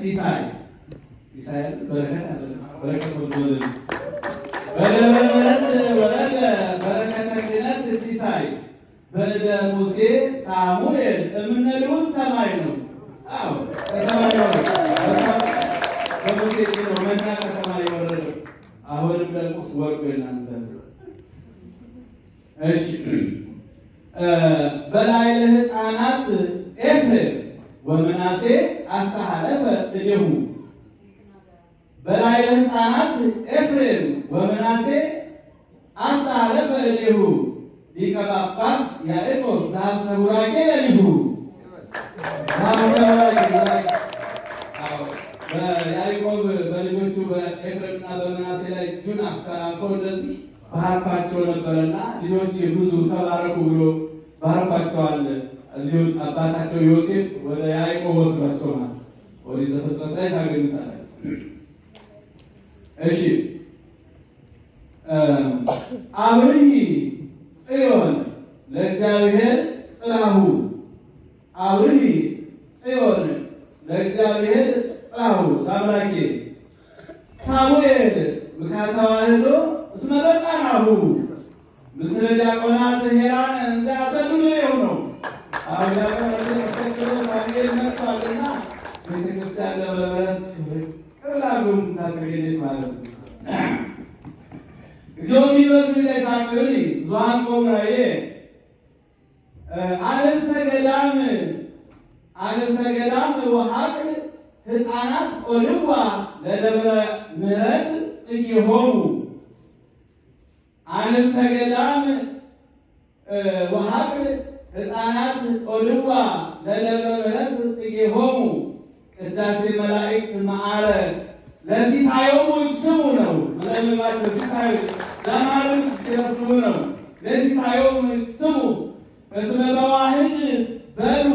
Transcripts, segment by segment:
ሲሳይ ሲሳይ በረከት ወልድ በደብረ ምሕረት ወለደ በረከተ ክህነት ሲሳይ በእደ ሙሴ ሳሙኤል እምንልውን ሰማይ ነው። አዎ ከሰማይ ነው። በሙሴ ነው መና ከሰማይ ወረደ። አሁንም ደግሞ ወርቁ የናንተ እሺ። በላዕለ ሕፃናት ኤፍሬም ወምናሴ አስተሐለፈ እዴሁ በላዕለ ሕፃናት ኤፍሬም ወምናሴ አስተሐለፈ እዴሁ ሊቀ ጳጳስ ያዕቆብ ዘሀብተ ቡራኬ ለሊሁ ያዕቆብ በልጆቹ በኤፍሬምና በምናሴ ላይ እጁን አስተላልፎ እንደዚህ ባርኳቸው ነበረና ልጆች ብዙ ተባረኩ ብሎ ባርኳቸዋል። ልጆች አባታቸው ዮሴፍ ወደ ያዕቆብ ወስዷቸው ማለት ኦሪት ዘፍጥረት ላይ ታገኙታላችሁ። እሺ አብርሂ ጽዮን ለእግዚአብሔር ጽላሁ አብርሂ ጽዮን ለእግዚአብሔር ጽላሁ ታምላኬ ሳሙኤል ምካተዋህዶ እስመ በጻናሁ ምስለ ዲያቆናት ሄራን እንዘ አተልሉ የሆነው ዲያቆናት ተከትሎ ሳሙኤል መጥቷልና ቤተክርስቲያን ለመብረት ቅብላሉም ታገኘች ማለት ነው። እግዚኦሚ በስም ላይ ሳቅሪ ዙሃን ቆምራዬ አለፍተ ገዳም ወሀቅል ሕፃናት ኦልዋ ለደብረ ምሕረት ጽጌሆሙ አለፍተ ገዳም ወሀቅል ሕፃናት ኦልዋ ለደብረ ምሕረት ጽጌሆሙ ቅዳሴ መላእክት መዓረ ለሲሳዮሙ ይቅስሙ ነው። መለምባቸው ሲሳዩ ለማለት ሲረስሙ ነው። ለሲሳዮሙ ይቅስሙ እስመ በዋህድ በሉ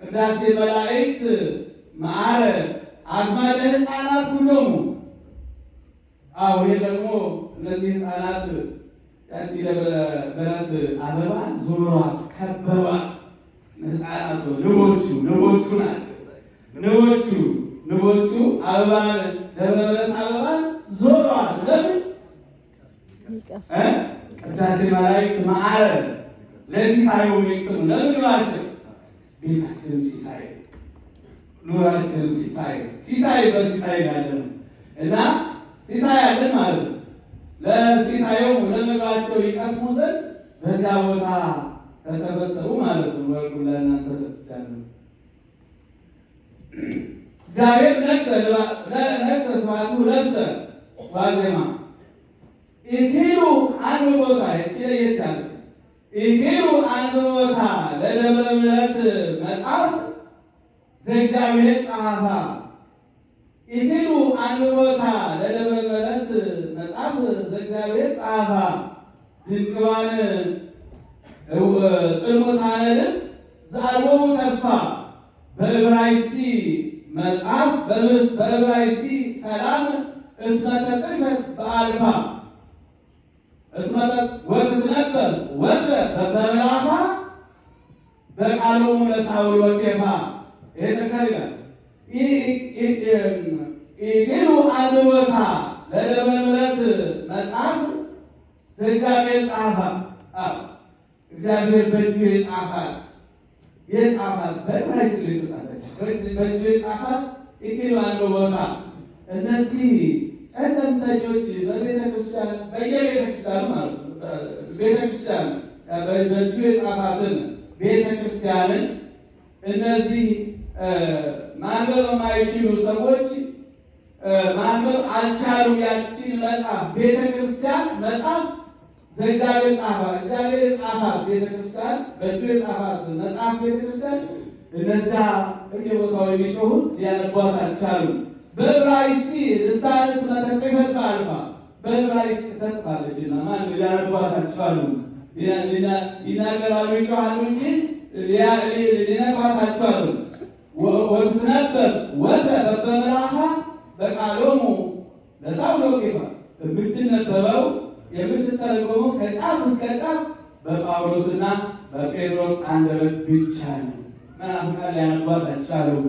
ቅዳሴ መላእክት መዓረ አዝማደ ሕፃናት ሁሎሙ። አዎ ይሄ ደግሞ እነዚህ ሕፃናት ያቺ ደብረ ምሕረት አበባን ዙሯት ከበቧት። ሕፃናት ንቦቹ ናቸው። ንቦቹ አበባን ደብረ ምሕረት አበባን ዞሯት። ለምን? ቅዳሴ መላእክት መዓረ ለሲሳዮሙ ይቅስሙ ለምግባችን ቤታችንን ሲሳይ ኑራችንን ሲሳይ በሲሳይ ያለ ነው እና ሲሳይ አለን ማለት ነው። ለሲሳዮሙ ለምግባቸው ይቀስሙ ዘንድ በዚያ ቦታ ተሰበሰቡ ማለት ነው። ወርቁ ለእናንተ ሰጥቻለሁ። እግዚአብሔር ነግሠ ስብሐቱ ለብሰ ዋዜማ ኢኪሉ አንድ ቦታ ለየት ያለ ኢኪሉ አንድ ቦታ ለደብረ ምሕረት መጽሐፍ ዘእግዚአብሔር ጸሐፋ ኢኪሉ አንድ ቦታ ለደብረ ምሕረት መጽሐፍ ዘእግዚአብሔር ጸሐፋ ድንቅባን ጽልሞታነ ልብ ዘአልቦሙ ተስፋ በዕብራይስጢ መጽሐፍ በዕብራይስጢ ሰላም እስመ ተጽሕፈት በአልፋ እስመ ወትትነበብ ወትረ በበምዕራፋ በቃሎሙ ለሳውል ወኬፋ ይተከሪላል ኢኪሉ አንድ ቦታ ለደብረ ምሕረት መጽሐፍ ዘእግዚአብሔር ጸሐፋ እግዚአብሔር በእጁ የጻፋት በዕብራይስጥ የተጻፈች በእጁ የጻፋት ኢኪሉ አንድ ቦታ። እነዚህ ጨለምተኞች በቤተክርስቲያን በየቤተክርስቲያኑ ማለት ነው ቤተክርስቲያን በእጁ የጻፋትን ቤተክርስቲያንን እነዚህ ማንበብ የማይችሉ ሰዎች ማንበብ አልቻሉም። ያችን መጽሐፍ ቤተክርስቲያን መጽሐፍ ዘእግዚአብሔር ጻፋት እግዚአብሔር የጻፋት ቤተክርስቲያን በእጁ የጻፋት መጽሐፍ ቤተክርስቲያን እነዚያ በየቦታው የሚጮሁት ሊያነቧት አልቻሉም። በዕብራይስጥ ልሳነ እስመ ተጽሕፈት በአልፋ በዕብራይስጥ ተጽፋለችና ማን ሊያነቧት አልቻሉም። ይናገራሉ ይጮሃሉ እንጂ ሊነግሯት አልቻሉም። ወትትነበብ ወትረ በበምዕራፋ በቃሎሙ ለሳውል ወኬፋ የምትነበበው የምትተረጎመው ከጫፍ እስከ ጫፍ በጳውሎስና በጴጥሮስ አንደበት ብቻ ነው። መናፍቃን ሊያነቧት አልቻሉም።